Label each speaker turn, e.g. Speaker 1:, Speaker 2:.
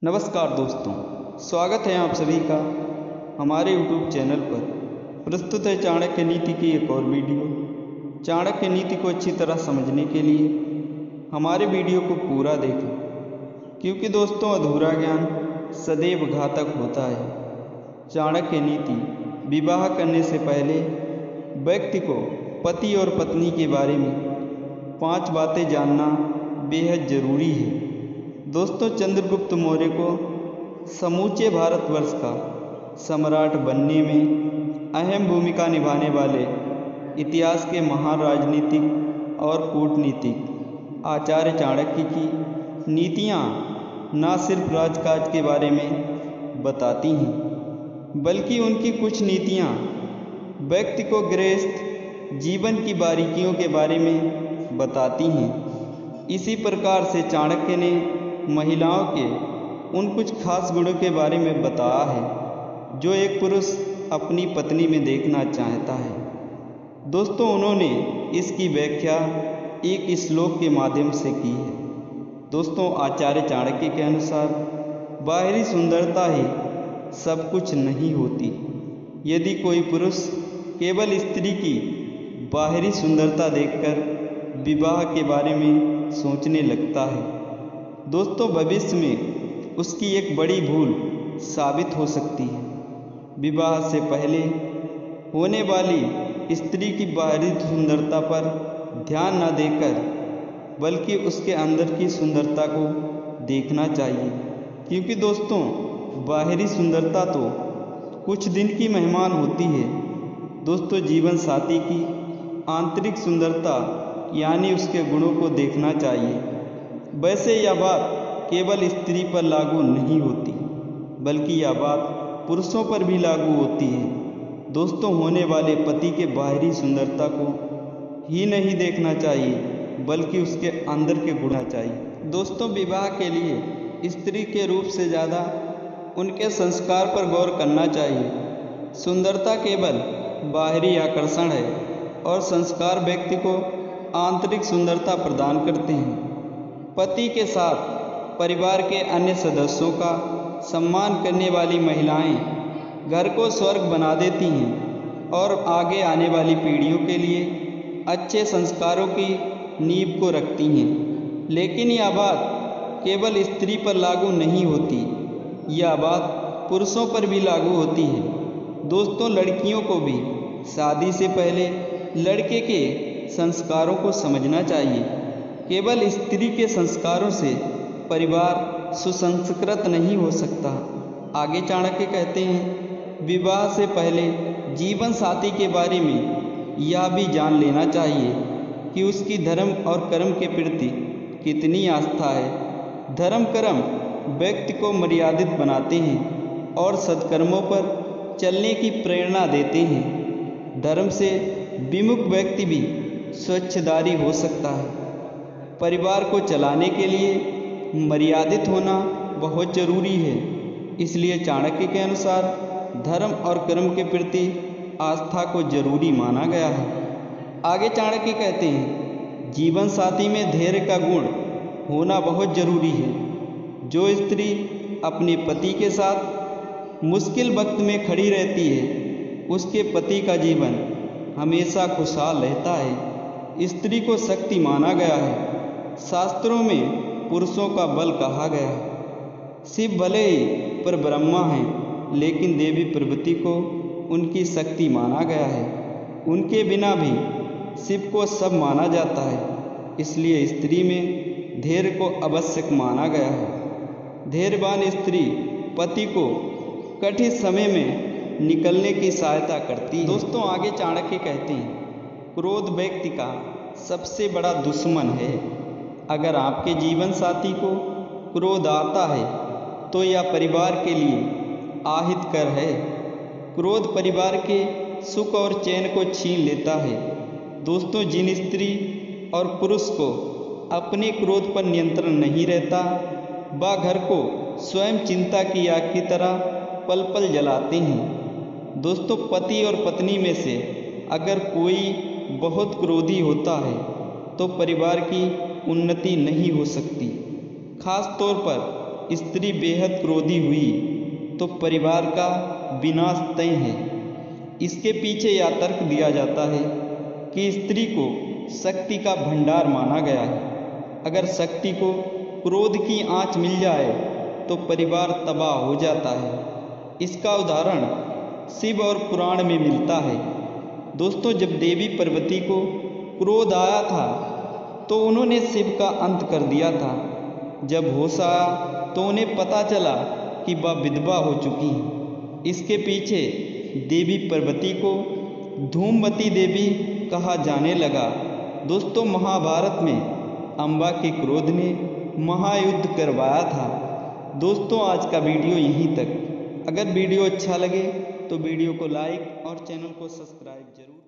Speaker 1: नमस्कार दोस्तों, स्वागत है आप सभी का हमारे YouTube चैनल पर। प्रस्तुत है चाणक्य नीति की एक और वीडियो। चाणक्य नीति को अच्छी तरह समझने के लिए हमारे वीडियो को पूरा देखें, क्योंकि दोस्तों अधूरा ज्ञान सदैव घातक होता है। चाणक्य नीति विवाह करने से पहले व्यक्ति को पति और पत्नी के बारे में 5 बातें जानना बेहद ज़रूरी है। दोस्तों, चंद्रगुप्त मौर्य को समूचे भारतवर्ष का सम्राट बनने में अहम भूमिका निभाने वाले इतिहास के महान राजनीतिक और कूटनीतिक आचार्य चाणक्य की नीतियाँ न सिर्फ राजकाज के बारे में बताती हैं, बल्कि उनकी कुछ नीतियाँ व्यक्ति को गृहस्थ जीवन की बारीकियों के बारे में बताती हैं। इसी प्रकार से चाणक्य ने महिलाओं के उन कुछ खास गुणों के बारे में बताया है जो एक पुरुष अपनी पत्नी में देखना चाहता है। दोस्तों, उन्होंने इसकी व्याख्या एक श्लोक के माध्यम से की है। दोस्तों, आचार्य चाणक्य के अनुसार बाहरी सुंदरता ही सब कुछ नहीं होती। यदि कोई पुरुष केवल स्त्री की बाहरी सुंदरता देखकर विवाह के बारे में सोचने लगता है, दोस्तों, भविष्य में उसकी एक बड़ी भूल साबित हो सकती है। विवाह से पहले होने वाली स्त्री की बाहरी सुंदरता पर ध्यान न देकर बल्कि उसके अंदर की सुंदरता को देखना चाहिए, क्योंकि दोस्तों बाहरी सुंदरता तो कुछ दिन की मेहमान होती है। दोस्तों, जीवन साथी की आंतरिक सुंदरता यानी उसके गुणों को देखना चाहिए। वैसे यह बात केवल स्त्री पर लागू नहीं होती, बल्कि यह बात पुरुषों पर भी लागू होती है। दोस्तों, होने वाले पति के बाहरी सुंदरता को ही नहीं देखना चाहिए, बल्कि उसके अंदर के गुण चाहिए। दोस्तों, विवाह के लिए स्त्री के रूप से ज़्यादा उनके संस्कार पर गौर करना चाहिए। सुंदरता केवल बाहरी आकर्षण है और संस्कार व्यक्ति को आंतरिक सुंदरता प्रदान करते हैं। पति के साथ परिवार के अन्य सदस्यों का सम्मान करने वाली महिलाएं घर को स्वर्ग बना देती हैं और आगे आने वाली पीढ़ियों के लिए अच्छे संस्कारों की नींव को रखती हैं। लेकिन यह बात केवल स्त्री पर लागू नहीं होती, यह बात पुरुषों पर भी लागू होती है। दोस्तों, लड़कियों को भी शादी से पहले लड़के के संस्कारों को समझना चाहिए। केवल स्त्री के संस्कारों से परिवार सुसंस्कृत नहीं हो सकता। आगे चाणक्य कहते हैं, विवाह से पहले जीवन साथी के बारे में यह भी जान लेना चाहिए कि उसकी धर्म और कर्म के प्रति कितनी आस्था है। धर्म कर्म व्यक्ति को मर्यादित बनाते हैं और सत्कर्मों पर चलने की प्रेरणा देते हैं। धर्म से विमुख व्यक्ति भी स्वच्छदारी हो सकता है। परिवार को चलाने के लिए मर्यादित होना बहुत ज़रूरी है। इसलिए चाणक्य के अनुसार धर्म और कर्म के प्रति आस्था को जरूरी माना गया है। आगे चाणक्य कहते हैं, जीवन साथी में धैर्य का गुण होना बहुत ज़रूरी है। जो स्त्री अपने पति के साथ मुश्किल वक्त में खड़ी रहती है, उसके पति का जीवन हमेशा खुशहाल रहता है। स्त्री को शक्ति माना गया है। शास्त्रों में पुरुषों का बल कहा गया है। शिव भले ही पर ब्रह्मा हैं, लेकिन देवी प्रकृति को उनकी शक्ति माना गया है। उनके बिना भी शिव को सब माना जाता है। इसलिए स्त्री में धैर्य को आवश्यक माना गया है। धैर्यवान स्त्री पति को कठिन समय में निकलने की सहायता करती है। दोस्तों, आगे चाणक्य कहते हैं, क्रोध व्यक्ति का सबसे बड़ा दुश्मन है। अगर आपके जीवन साथी को क्रोध आता है तो यह परिवार के लिए अहितकर है। क्रोध परिवार के सुख और चैन को छीन लेता है। दोस्तों, जिन स्त्री और पुरुष को अपने क्रोध पर नियंत्रण नहीं रहता, वह घर को स्वयं चिंता की आग की तरह पल पल जलाते हैं। दोस्तों, पति और पत्नी में से अगर कोई बहुत क्रोधी होता है तो परिवार की उन्नति नहीं हो सकती। खास तौर पर स्त्री बेहद क्रोधी हुई तो परिवार का विनाश तय है। इसके पीछे यह तर्क दिया जाता है कि स्त्री को शक्ति का भंडार माना गया है। अगर शक्ति को क्रोध की आंच मिल जाए तो परिवार तबाह हो जाता है। इसका उदाहरण शिव और पुराण में मिलता है। दोस्तों, जब देवी पार्वती को क्रोध आया था तो उन्होंने शिव का अंत कर दिया था। जब होश आया तो उन्हें पता चला कि वह विधवा हो चुकी हैं। इसके पीछे देवी पार्वती को धूमवती देवी कहा जाने लगा। दोस्तों, महाभारत में अम्बा के क्रोध ने महायुद्ध करवाया था। दोस्तों, आज का वीडियो यहीं तक। अगर वीडियो अच्छा लगे तो वीडियो को लाइक और चैनल को सब्सक्राइब जरूर